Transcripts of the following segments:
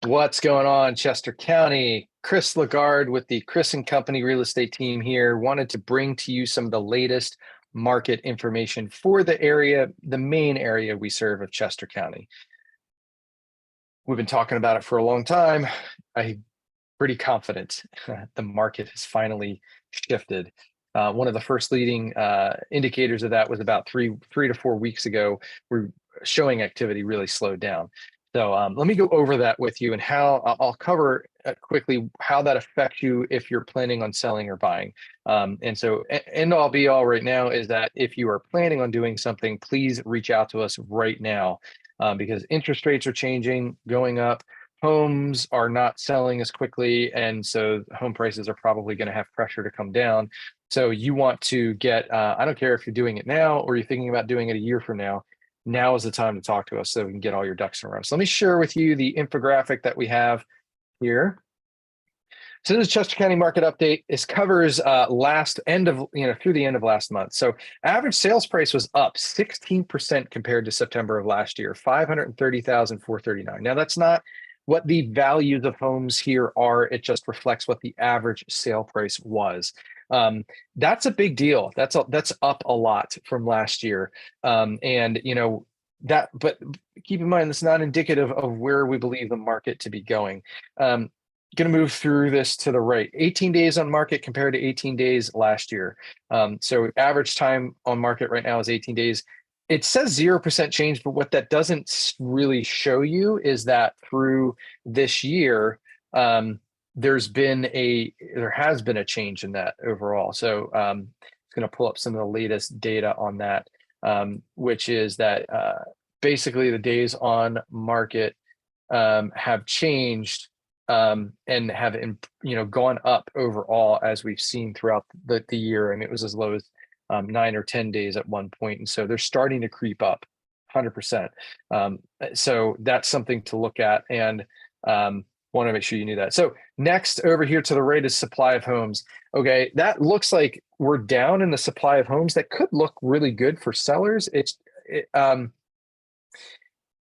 What's going on, Chester County? Chris Lagarde with the Chris and Company real estate team here. Wanted to bring to you some of the latest market information for the area, the main area we serve of Chester County. We've been talking about it for a long time. I'm pretty confident the market has finally shifted. One of the first leading indicators of that was about three to 4 weeks ago. We're showing activity really slowed down. So let me go over that with you and how I'll cover quickly how that affects you if you're planning on selling or buying. And so end all be all right now is that if you are planning on doing something, please reach out to us right now because interest rates are changing, going up. Homes are not selling as quickly, and so home prices are probably going to have pressure to come down. So you want to get, I don't care if you're doing it now or you're thinking about doing it a year from now. Now is the time to talk to us so we can get all your ducks in a row. So let me share with you the infographic that we have here. So this is Chester County market update. This covers through the end of last month. So average sales price was up 16% compared to September of last year, 530,439. Now that's not what the values of homes here are. It just reflects what the average sale price was. That's a big deal. That's up a lot from last year. But keep in mind, that's not indicative of where we believe the market to be going. Going to move through this to the right. 18 days on market compared to 18 days last year. So average time on market right now is 18 days. It says 0% change, but what that doesn't really show you is that through this year, there has been a change in that overall. So it's going to pull up some of the latest data on that, which is that basically the days on market have changed and have gone up overall as we've seen throughout the year, and it was as low as 9 or 10 days at one point, and so they're starting to creep up 100%. So that's something to look at, and want to make sure you knew that. So next over here to the right is supply of homes. Okay, that looks like we're down in the supply of homes. That could look really good for sellers.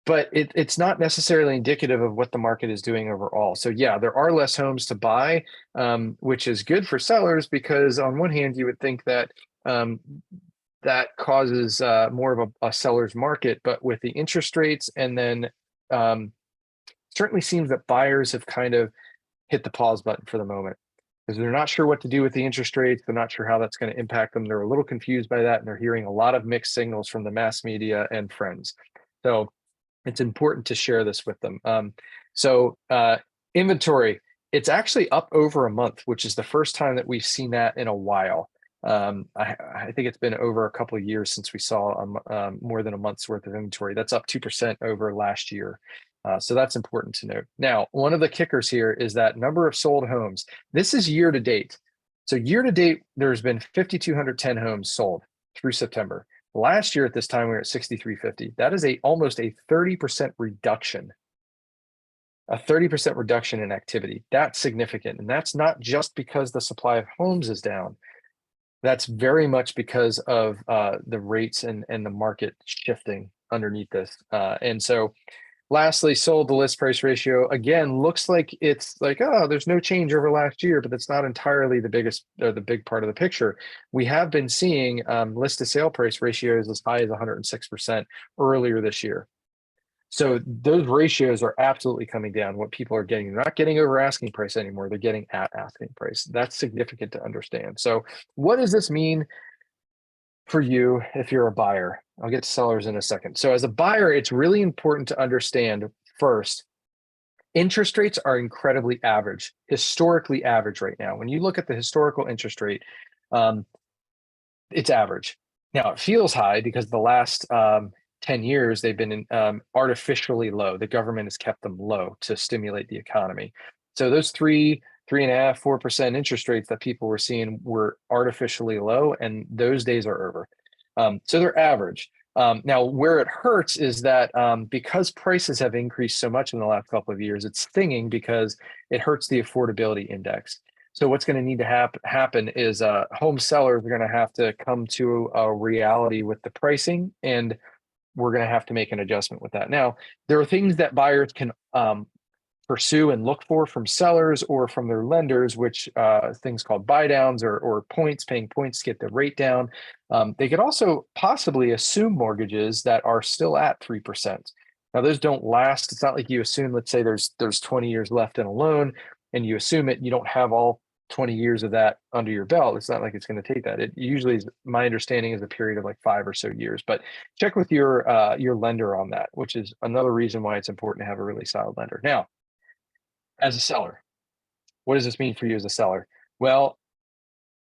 But it's not necessarily indicative of what the market is doing overall. So yeah, there are less homes to buy, which is good for sellers because on one hand, you would think that that causes more of a seller's market, but with the interest rates and then certainly seems that buyers have kind of hit the pause button for the moment because they're not sure what to do with the interest rates. They're not sure how that's going to impact them. They're a little confused by that, and they're hearing a lot of mixed signals from the mass media and friends. So it's important to share this with them. Inventory, it's actually up over a month, which is the first time that we've seen that in a while. I think it's been over a couple of years since we saw more than a month's worth of inventory. That's up 2% over last year. So that's important to note. Now, one of the kickers here is that number of sold homes. This is year to date. So year to date, there's been 5,210 homes sold through September. Last year at this time, we were at 6,350. That is almost a 30% reduction. A 30% reduction in activity. That's significant. And that's not just because the supply of homes is down. That's very much because of the rates and the market shifting underneath this. And so lastly, sold to list price ratio, again, looks like it's like, oh, there's no change over last year, but that's not entirely the biggest or the big part of the picture. We have been seeing list to sale price ratios as high as 106% earlier this year. So those ratios are absolutely coming down. What people are getting, they're not getting over asking price anymore. They're getting at asking price. That's significant to understand. So what does this mean for you if you're a buyer? I'll get to sellers in a second. So as a buyer, it's really important to understand first, interest rates are incredibly average, historically average right now. When you look at the historical interest rate, it's average. Now it feels high because the last 10 years, they've been artificially low. The government has kept them low to stimulate the economy. So those 3.5%, 4% interest rates that people were seeing were artificially low, and those days are over. So they're average. Now, where it hurts is that because prices have increased so much in the last couple of years, it's stinging because it hurts the affordability index. So what's going to need to happen is home sellers are going to have to come to a reality with the pricing, and we're going to have to make an adjustment with that. Now, there are things that buyers can pursue and look for from sellers or from their lenders, which things called buy downs or points, paying points to get the rate down. They could also possibly assume mortgages that are still at 3%. Now, those don't last. It's not like you assume, let's say there's 20 years left in a loan and you assume it, you don't have all 20 years of that under your belt. It's not like it's going to take that. It usually is, my understanding, is a period of like 5 or so years, but check with your lender on that, which is another reason why it's important to have a really solid lender. Now, as a seller, what does this mean for you as a seller? Well,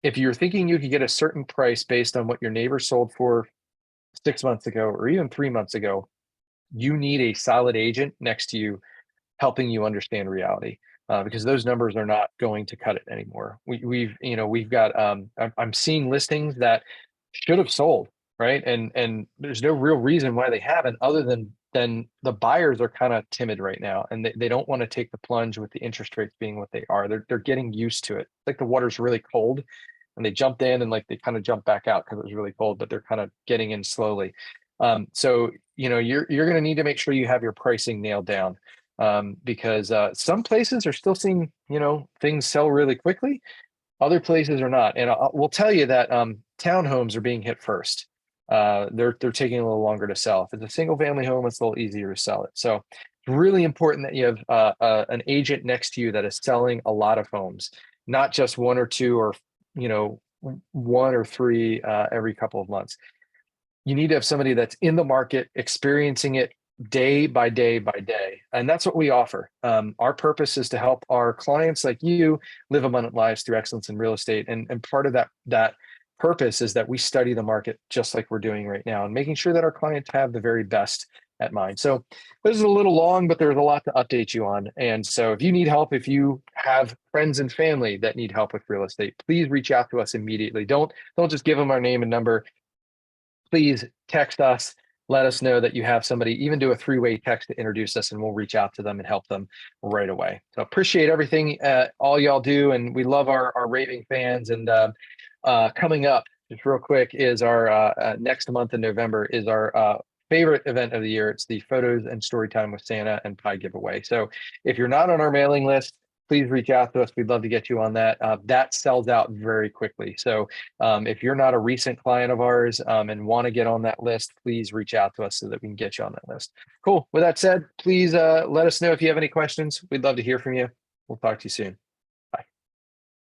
if you're thinking you could get a certain price based on what your neighbor sold for 6 months ago or even 3 months ago, you need a solid agent next to you helping you understand reality, because those numbers are not going to cut it anymore. We've got I'm seeing listings that should have sold, right? And there's no real reason why they haven't, other than the buyers are kind of timid right now, and they don't want to take the plunge with the interest rates being what they are. They're getting used to it. Like the water's really cold, and they jumped in and like they kind of jumped back out because it was really cold, but they're kind of getting in slowly. So you're going to need to make sure you have your pricing nailed down, because some places are still seeing things sell really quickly. Other places are not, and we'll tell you that townhomes are being hit first. They're taking a little longer to sell. If it's a single family home, it's a little easier to sell it. So it's really important that you have an agent next to you that is selling a lot of homes, not just one or two or one or three every couple of months. You need to have somebody that's in the market, experiencing it day by day by day. And that's what we offer. Our purpose is to help our clients like you live abundant lives through excellence in real estate. And part of that purpose is that we study the market just like we're doing right now and making sure that our clients have the very best at mind. So this is a little long, but there's a lot to update you on. And so if you need help, if you have friends and family that need help with real estate, please reach out to us immediately. Don't just give them our name and number. Please text us, let us know that you have somebody, even do a 3-way text to introduce us, and we'll reach out to them and help them right away. So appreciate everything all y'all do, and we love our raving fans. And coming up, just real quick, is our next month in November is our favorite event of the year. It's the Photos and Storytime with Santa and Pie giveaway. So if you're not on our mailing list, please reach out to us. We'd love to get you on that. That sells out very quickly. So if you're not a recent client of ours and want to get on that list, please reach out to us so that we can get you on that list. Cool. With that said, please let us know if you have any questions. We'd love to hear from you. We'll talk to you soon.